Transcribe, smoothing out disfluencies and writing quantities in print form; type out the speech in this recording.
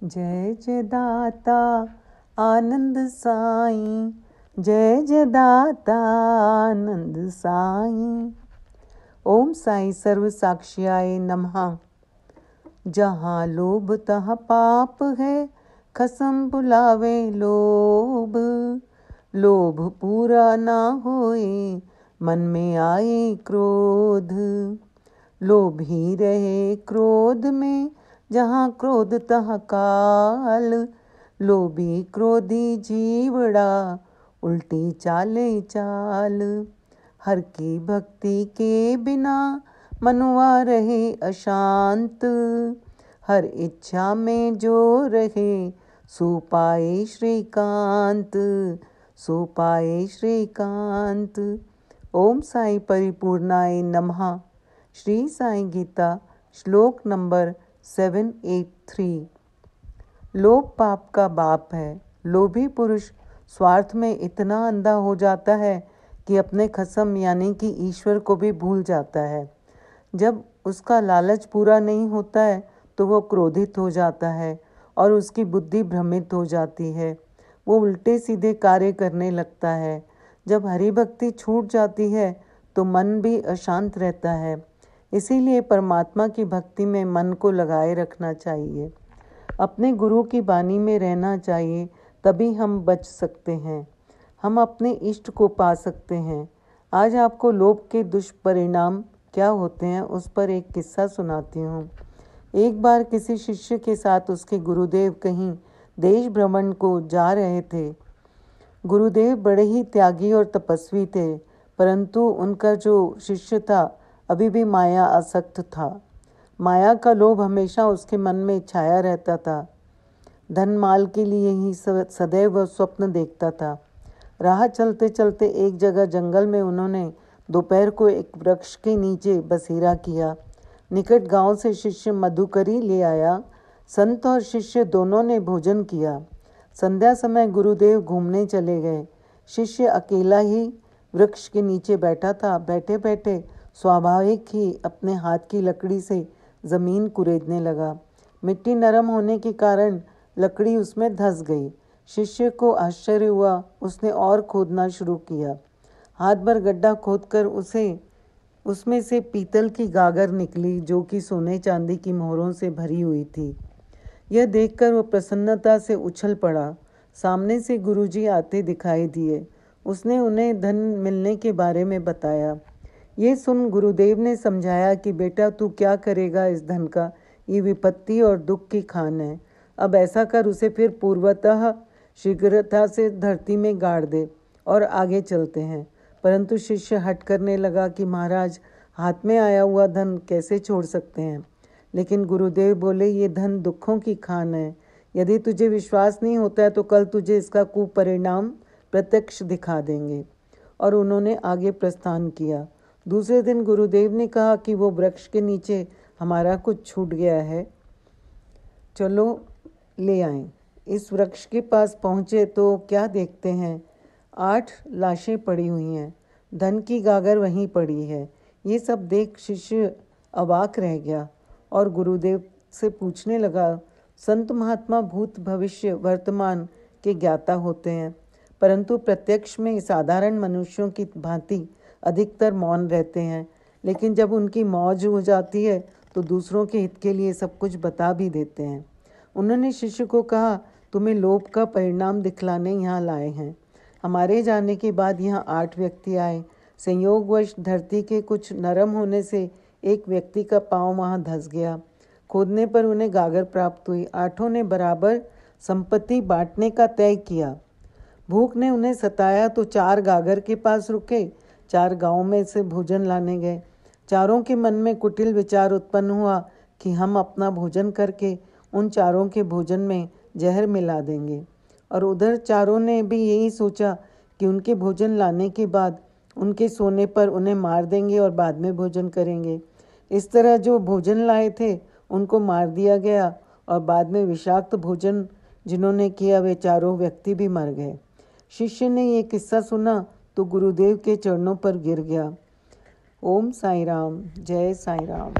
जय जय दाता आनंद साईं, जय जय दाता आनंद साईं। ओम साई सर्व साक्षियाय नमः। जहाँ लोभ तहाँ पाप है, खसम बुलावे लोभ। लोभ पूरा ना होए, मन में आए क्रोध। लोभ ही रहे क्रोध में, जहाँ क्रोध तहाँ काल। लोभी क्रोधी जीवड़ा, उल्टी चाले चाल। हर की भक्ति के बिना मनुआ रहे अशांत। हर इच्छा में जो रहे, सो पाए श्रीकांत, सो पाए श्रीकांत। ओम साई परिपूर्णाय नमः। श्री साई गीता श्लोक नंबर 783। लोभ पाप का बाप है। लोभी पुरुष स्वार्थ में इतना अंधा हो जाता है कि अपने खसम यानी कि ईश्वर को भी भूल जाता है। जब उसका लालच पूरा नहीं होता है तो वो क्रोधित हो जाता है और उसकी बुद्धि भ्रमित हो जाती है। वो उल्टे सीधे कार्य करने लगता है। जब हरि भक्ति छूट जाती है तो मन भी अशांत रहता है। इसीलिए परमात्मा की भक्ति में मन को लगाए रखना चाहिए। अपने गुरु की बानी में रहना चाहिए, तभी हम बच सकते हैं। हम अपने इष्ट को पा सकते हैं। आज आपको लोभ के दुष्परिणाम क्या होते हैं उस पर एक किस्सा सुनाती हूँ। एक बार किसी शिष्य के साथ उसके गुरुदेव कहीं देश भ्रमण को जा रहे थे। गुरुदेव बड़े ही त्यागी और तपस्वी थे, परंतु उनका जो शिष्य था अभी भी माया आसक्त था। माया का लोभ हमेशा उसके मन में छाया रहता था। धन माल के लिए ही सदैव स्वप्न देखता था। राह चलते चलते एक जगह जंगल में उन्होंने दोपहर को एक वृक्ष के नीचे बसेरा किया। निकट गांव से शिष्य मधुकरी ले आया। संत और शिष्य दोनों ने भोजन किया। संध्या समय गुरुदेव घूमने चले गए। शिष्य अकेला ही वृक्ष के नीचे बैठा था। बैठे बैठे स्वाभाविक ही अपने हाथ की लकड़ी से जमीन कुरेदने लगा। मिट्टी नरम होने के कारण लकड़ी उसमें धंस गई। शिष्य को आश्चर्य हुआ। उसने और खोदना शुरू किया। हाथ भर गड्ढा खोदकर उसमें से पीतल की गागर निकली, जो कि सोने चांदी की मोहरों से भरी हुई थी। यह देखकर वो प्रसन्नता से उछल पड़ा। सामने से गुरुजी आते दिखाई दिए। उसने उन्हें धन मिलने के बारे में बताया। ये सुन गुरुदेव ने समझाया कि बेटा, तू क्या करेगा इस धन का, ये विपत्ति और दुख की खान है। अब ऐसा कर, उसे फिर पूर्वतः शीघ्रता से धरती में गाड़ दे और आगे चलते हैं। परंतु शिष्य हट करने लगा कि महाराज, हाथ में आया हुआ धन कैसे छोड़ सकते हैं। लेकिन गुरुदेव बोले, ये धन दुखों की खान है। यदि तुझे विश्वास नहीं होता है तो कल तुझे इसका कुपरिणाम प्रत्यक्ष दिखा देंगे। और उन्होंने आगे प्रस्थान किया। दूसरे दिन गुरुदेव ने कहा कि वो वृक्ष के नीचे हमारा कुछ छूट गया है, चलो ले आएं। इस वृक्ष के पास पहुँचे तो क्या देखते हैं, 8 लाशें पड़ी हुई हैं। धन की गागर वहीं पड़ी है। ये सब देख शिष्य अवाक रह गया और गुरुदेव से पूछने लगा। संत महात्मा भूत भविष्य वर्तमान के ज्ञाता होते हैं, परंतु प्रत्यक्ष में साधारण मनुष्यों की भांति अधिकतर मौन रहते हैं। लेकिन जब उनकी मौज हो जाती है तो दूसरों के हित के लिए सब कुछ बता भी देते हैं। उन्होंने शिष्य को कहा, तुम्हें लोभ का परिणाम दिखलाने यहाँ लाए हैं। हमारे जाने के बाद यहाँ 8 व्यक्ति आए। संयोगवश धरती के कुछ नरम होने से एक व्यक्ति का पांव वहाँ धंस गया। खोदने पर उन्हें गागर प्राप्त हुई। 8 ने बराबर संपत्ति बांटने का तय किया। भूख ने उन्हें सताया तो 4 गागर के पास रुके। 4 गांव में से भोजन लाने गए। चारों के मन में कुटिल विचार उत्पन्न हुआ कि हम अपना भोजन करके उन चारों के भोजन में जहर मिला देंगे। और उधर चारों ने भी यही सोचा कि उनके भोजन लाने के बाद उनके सोने पर उन्हें मार देंगे और बाद में भोजन करेंगे। इस तरह जो भोजन लाए थे उनको मार दिया गया और बाद में विषाक्त भोजन जिन्होंने किया वे चारों व्यक्ति भी मर गए। शिष्य ने ये किस्सा सुना तो गुरुदेव के चरणों पर गिर गया। ओम साई राम, जय साई राम।